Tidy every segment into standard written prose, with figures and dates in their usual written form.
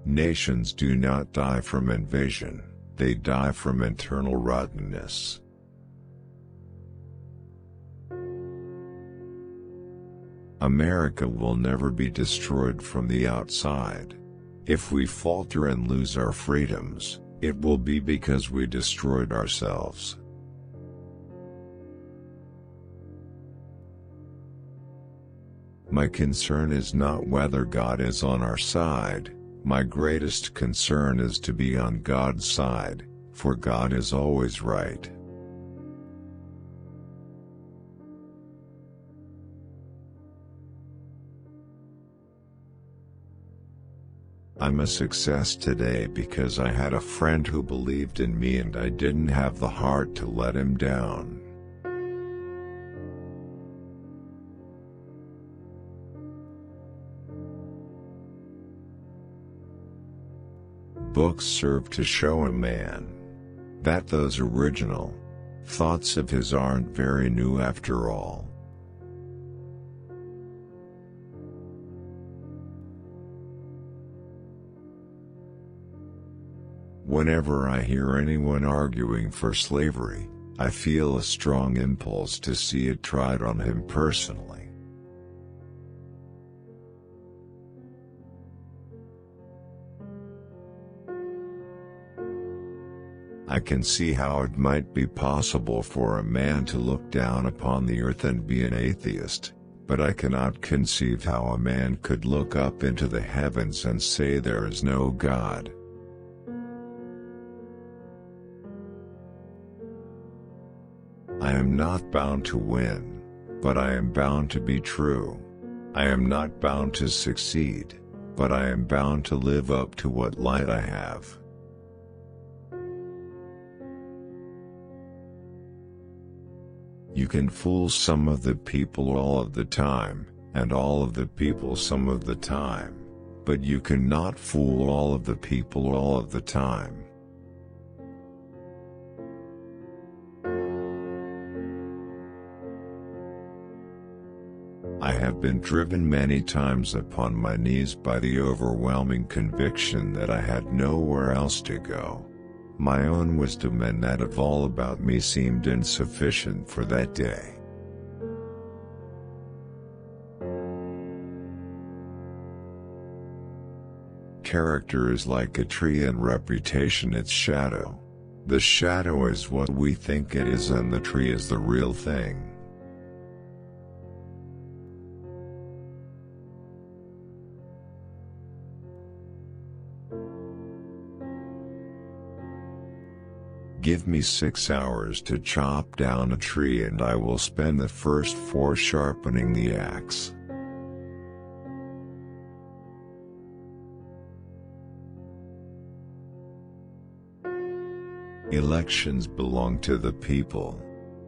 Nations do not die from invasion, they die from internal rottenness. America will never be destroyed from the outside. If we falter and lose our freedoms, it will be because we destroyed ourselves. My concern is not whether God is on our side, my greatest concern is to be on God's side, for God is always right. I'm a success today because I had a friend who believed in me and I didn't have the heart to let him down. Books serve to show a man that those original thoughts of his aren't very new after all. Whenever I hear anyone arguing for slavery, I feel a strong impulse to see it tried on him personally. I can see how it might be possible for a man to look down upon the earth and be an atheist, but I cannot conceive how a man could look up into the heavens and say there is no God. I am not bound to win, but I am bound to be true. I am not bound to succeed, but I am bound to live up to what light I have. You can fool some of the people all of the time, and all of the people some of the time, but you cannot fool all of the people all of the time. I have been driven many times upon my knees by the overwhelming conviction that I had nowhere else to go. My own wisdom and that of all about me seemed insufficient for that day. Character is like a tree and reputation its shadow. The shadow is what we think it is and the tree is the real thing. Give me 6 hours to chop down a tree and I will spend the first 4 sharpening the axe. Elections belong to the people.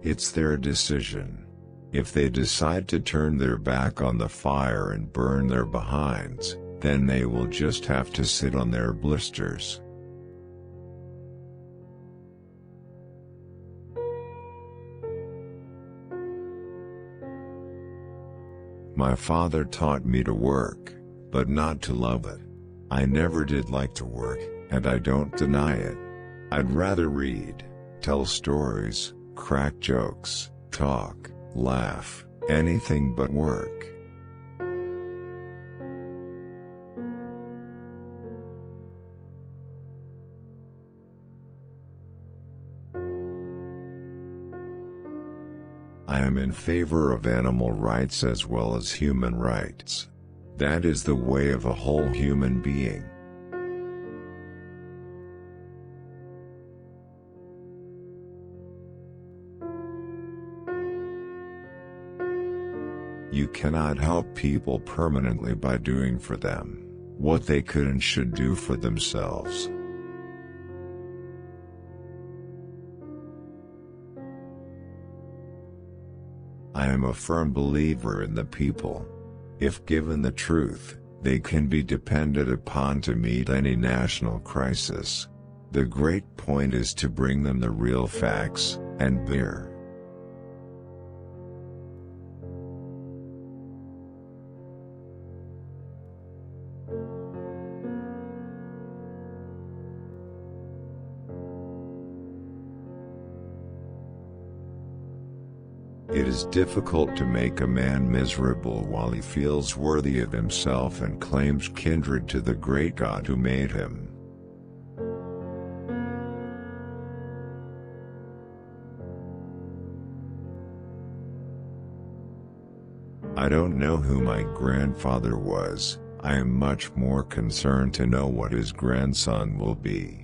It's their decision. If they decide to turn their back on the fire and burn their behinds, then they will just have to sit on their blisters. My father taught me to work, but not to love it. I never did like to work, and I don't deny it. I'd rather read, tell stories, crack jokes, talk, laugh, anything but work. I am in favor of animal rights as well as human rights. That is the way of a whole human being. You cannot help people permanently by doing for them what they could and should do for themselves. I am a firm believer in the people. If given the truth, they can be depended upon to meet any national crisis. The great point is to bring them the real facts, and beer. It is difficult to make a man miserable while he feels worthy of himself and claims kindred to the great God who made him. I don't know who my grandfather was. I am much more concerned to know what his grandson will be.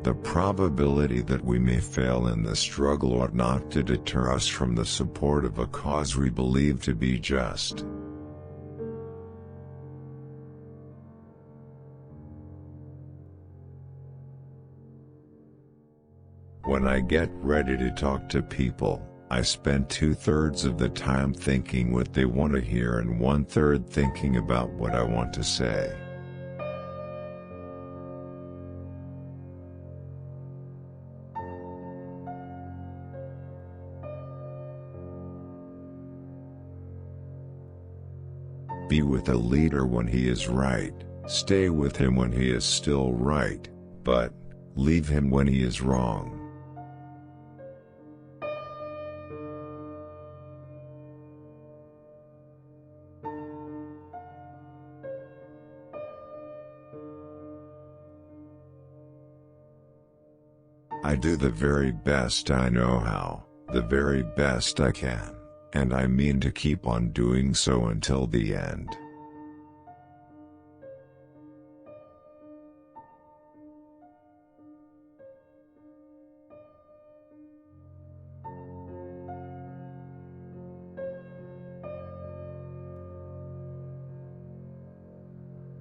The probability that we may fail in the struggle ought not to deter us from the support of a cause we believe to be just. When I get ready to talk to people, I spend 2/3 of the time thinking what they want to hear and 1/3 thinking about what I want to say. Be with a leader when he is right, stay with him when he is still right, but leave him when he is wrong. I do the very best I know how, the very best I can, and I mean to keep on doing so until the end.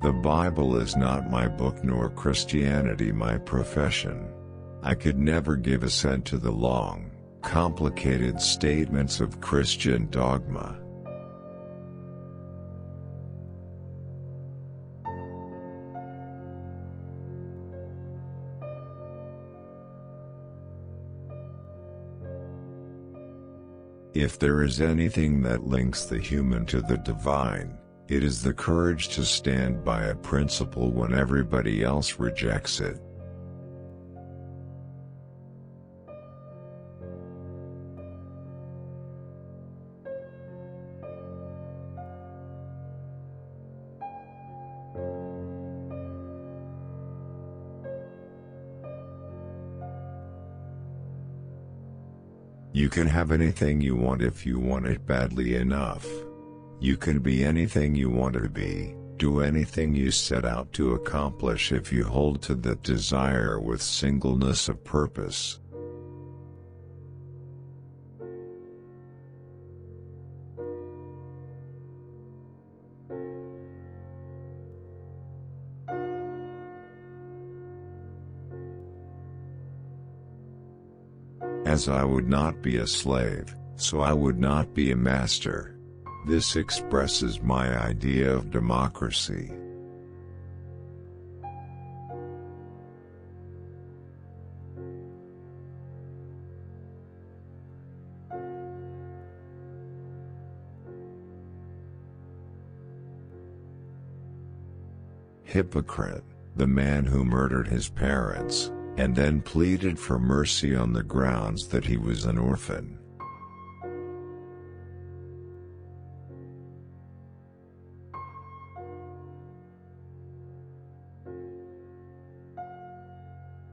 The Bible is not my book nor Christianity my profession. I could never give assent to the long, complicated statements of Christian dogma. If there is anything that links the human to the divine, it is the courage to stand by a principle when everybody else rejects it. You can have anything you want if you want it badly enough. You can be anything you want to be, do anything you set out to accomplish if you hold to that desire with singleness of purpose. As I would not be a slave, so I would not be a master. This expresses my idea of democracy. Hypocrite, the man who murdered his parents, and then pleaded for mercy on the grounds that he was an orphan.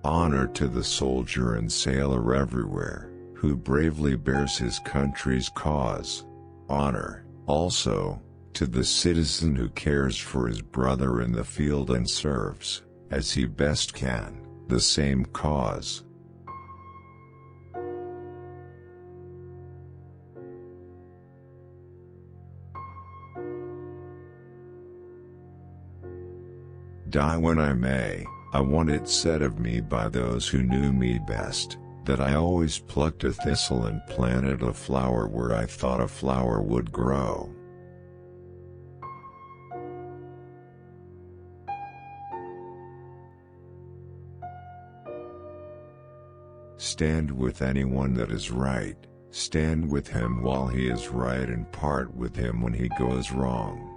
Honor to the soldier and sailor everywhere, who bravely bears his country's cause. Honor, also, to the citizen who cares for his brother in the field and serves, as he best can, the same cause. Die when I may. I want it said of me by those who knew me best, that I always plucked a thistle and planted a flower where I thought a flower would grow. Stand with anyone that is right, stand with him while he is right and part with him when he goes wrong.